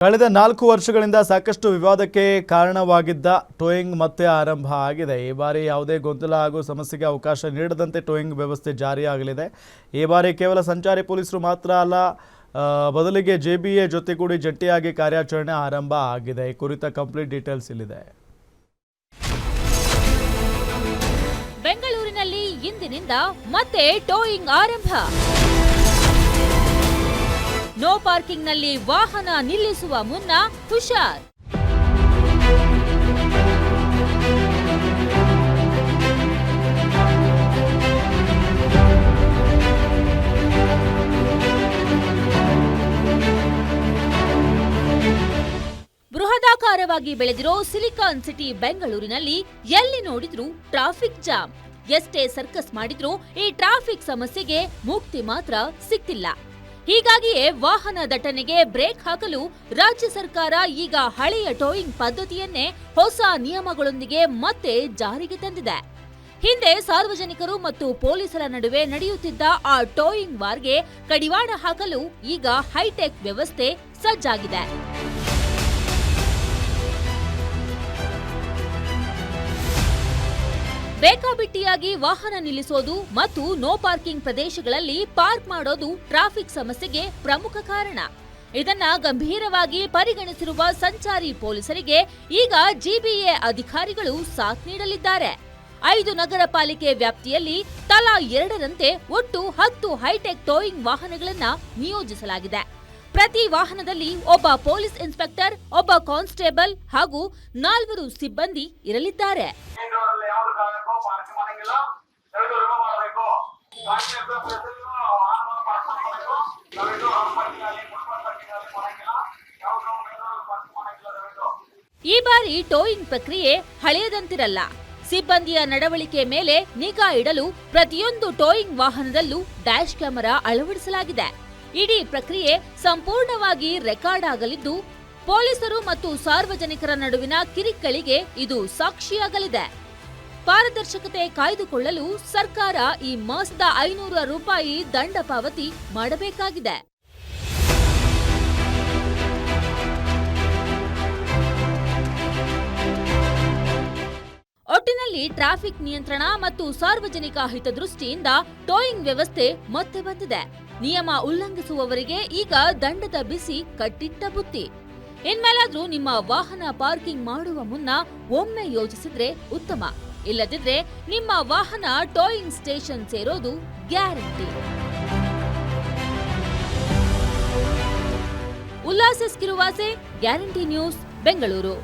ಕಳೆದ 4 ವರ್ಷಗಳಿಂದ ಸಾಕಷ್ಟು ವಿವಾದಕ್ಕೆ ಕಾರಣವಾಗಿದ್ದ ಟೋಯಿಂಗ್ ಮತ್ತೆ ಆರಂಭ ಆಗಿದೆ. ಈ ಬಾರಿ ಯಾವುದೇ ಗೊಂದಲ ಹಾಗೂ ಸಮಸ್ಯೆಗೆ ಅವಕಾಶ ನೀಡದಂತೆ ಟೋಯಿಂಗ್ ವ್ಯವಸ್ಥೆ ಜಾರಿಯಾಗಲಿದೆ. ಈ ಬಾರಿ ಕೇವಲ ಸಂಚಾರಿ ಪೊಲೀಸರು ಮಾತ್ರ ಅಲ್ಲ, ಬದಲಿಗೆ ಜೆಬಿಎ ಜೊತೆಗೂಡಿ ಜಂಟಿಯಾಗಿ ಕಾರ್ಯಾಚರಣೆ ಆರಂಭ ಆಗಿದೆ. ಈ ಕುರಿತ ಕಂಪ್ಲೀಟ್ ಡೀಟೇಲ್ಸ್ ಇಲ್ಲಿದೆ. ಬೆಂಗಳೂರಿನಲ್ಲಿ ಇಂದಿನಿಂದ ಮತ್ತೆ ಟೋಯಿಂಗ್ ಆರಂಭ. ನೋ ಪಾರ್ಕಿಂಗ್ನಲ್ಲಿ ವಾಹನ ನಿಲ್ಲಿಸುವ ಮುನ್ನ ಹುಷಾರ್. ಬೃಹದಾಕಾರವಾಗಿ ಬೆಳೆದಿರೋ ಸಿಲಿಕಾನ್ ಸಿಟಿ ಬೆಂಗಳೂರಿನಲ್ಲಿ ಎಲ್ಲಿ ನೋಡಿದ್ರೂ ಟ್ರಾಫಿಕ್ ಜಾಮ್. ಎಷ್ಟೇ ಸರ್ಕಸ್ ಮಾಡಿದ್ರೂ ಈ ಟ್ರಾಫಿಕ್ ಸಮಸ್ಯೆಗೆ ಮುಕ್ತಿ ಮಾತ್ರ ಸಿಗ್ತಿಲ್ಲ. ಹೀಗಾಗಿಯೇ ವಾಹನ ದಟ್ಟಣೆಗೆ ಬ್ರೇಕ್ ಹಾಕಲು ರಾಜ್ಯ ಸರ್ಕಾರ ಈಗ ಹಳೆಯ ಟೋಯಿಂಗ್ ಪದ್ಧತಿಯನ್ನೇ ಹೊಸ ನಿಯಮಗಳೊಂದಿಗೆ ಮತ್ತೆ ಜಾರಿಗೆ ತಂದಿದೆ. ಹಿಂದೆ ಸಾರ್ವಜನಿಕರು ಮತ್ತು ಪೊಲೀಸರ ನಡುವೆ ನಡೆಯುತ್ತಿದ್ದ ಆ ಟೋಯಿಂಗ್ ವಾರ್ಗೆ ಕಡಿವಾಣ ಹಾಕಲು ಈಗ ಹೈಟೆಕ್ ವ್ಯವಸ್ಥೆ ಸಜ್ಜಾಗಿದೆ. ಬೇಕಾಬಿಟ್ಟಿಯಾಗಿ ವಾಹನ ನಿಲ್ಲಿಸೋದು ಮತ್ತು ನೋ ಪಾರ್ಕಿಂಗ್ ಪ್ರದೇಶಗಳಲ್ಲಿ ಪಾರ್ಕ್ ಮಾಡೋದು ಟ್ರಾಫಿಕ್ ಸಮಸ್ಯೆಗೆ ಪ್ರಮುಖ ಕಾರಣ. ಇದನ್ನ ಗಂಭೀರವಾಗಿ ಪರಿಗಣಿಸಿರುವ ಸಂಚಾರಿ ಪೊಲೀಸರಿಗೆ ಈಗ ಜಿಬಿಎ ಅಧಿಕಾರಿಗಳು ಸಾಥ್ ನೀಡಲಿದ್ದಾರೆ. 5 ನಗರ ಪಾಲಿಕೆ ವ್ಯಾಪ್ತಿಯಲ್ಲಿ ತಲಾ 2ರಂತೆ ಒಟ್ಟು 10 ಹೈಟೆಕ್ ಟೋಯಿಂಗ್ ವಾಹನಗಳನ್ನ ನಿಯೋಜಿಸಲಾಗಿದೆ. ಪ್ರತಿ ವಾಹನದಲ್ಲಿ ಒಬ್ಬ ಪೊಲೀಸ್ ಇನ್ಸ್ಪೆಕ್ಟರ್, ಒಬ್ಬ ಕಾನ್ಸ್ಟೇಬಲ್ ಹಾಗೂ 4 ಸಿಬ್ಬಂದಿ ಇರಲಿದ್ದಾರೆ. ಈ ಬಾರಿ ಟೋಯಿಂಗ್ ಪ್ರಕ್ರಿಯೆ ಹಳೆಯದಂತಿರಲ್ಲ. ಸಿಬ್ಬಂದಿಯ ನಡವಳಿಕೆ ಮೇಲೆ ನಿಗಾ ಇಡಲು ಪ್ರತಿಯೊಂದು ಟೋಯಿಂಗ್ ವಾಹನದಲ್ಲೂ ಡ್ಯಾಶ್ ಕ್ಯಾಮೆರಾ ಅಳವಡಿಸಲಾಗಿದೆ. ಇಡೀ ಪ್ರಕ್ರಿಯೆ ಸಂಪೂರ್ಣವಾಗಿ ರೆಕಾರ್ಡ್ ಆಗಲಿದ್ದು, ಪೊಲೀಸರು ಮತ್ತು ಸಾರ್ವಜನಿಕರ ನಡುವಿನ ಕಿರಿಕಳಿಗೆ ಇದು ಸಾಕ್ಷಿಯಾಗಲಿದೆ. ಪಾರದರ್ಶಕತೆ ಕಾಯ್ದುಕೊಳ್ಳಲು ಸರ್ಕಾರ ಈ ಮಾಸದ 500 ರೂಪಾಯಿ ದಂಡ ಪಾವತಿ ಮಾಡಬೇಕಾಗಿದೆ. ಒಟ್ಟಿನಲ್ಲಿ ಟ್ರಾಫಿಕ್ ನಿಯಂತ್ರಣ ಮತ್ತು ಸಾರ್ವಜನಿಕ ಹಿತದೃಷ್ಟಿಯಿಂದ ಟೋಯಿಂಗ್ ವ್ಯವಸ್ಥೆ ಮತ್ತೆ ಬಂದಿದೆ. ನಿಯಮ ಉಲ್ಲಂಘಿಸುವವರಿಗೆ ಈಗ ದಂಡದ ಬಿಸಿ ಕಟ್ಟಿಟ್ಟ ಬುತ್ತಿ. ಇನ್ಮೇಲಾದ್ರೂ ನಿಮ್ಮ ವಾಹನ ಪಾರ್ಕಿಂಗ್ ಮಾಡುವ ಮುನ್ನ ಒಮ್ಮೆ ಯೋಚಿಸಿದ್ರೆ ಉತ್ತಮ. ಇಲ್ಲದಿದ್ರೆ ನಿಮ್ಮ ವಾಹನ ಟೋಯಿಂಗ್ ಸ್ಟೇಷನ್ ಸೇರೋದು ಗ್ಯಾರಂಟಿ. ಉಲ್ಲಾಸ ಸ್ಕಿರುವಾಸೆ, ಗ್ಯಾರಂಟಿ ನ್ಯೂಸ್, ಬೆಂಗಳೂರು.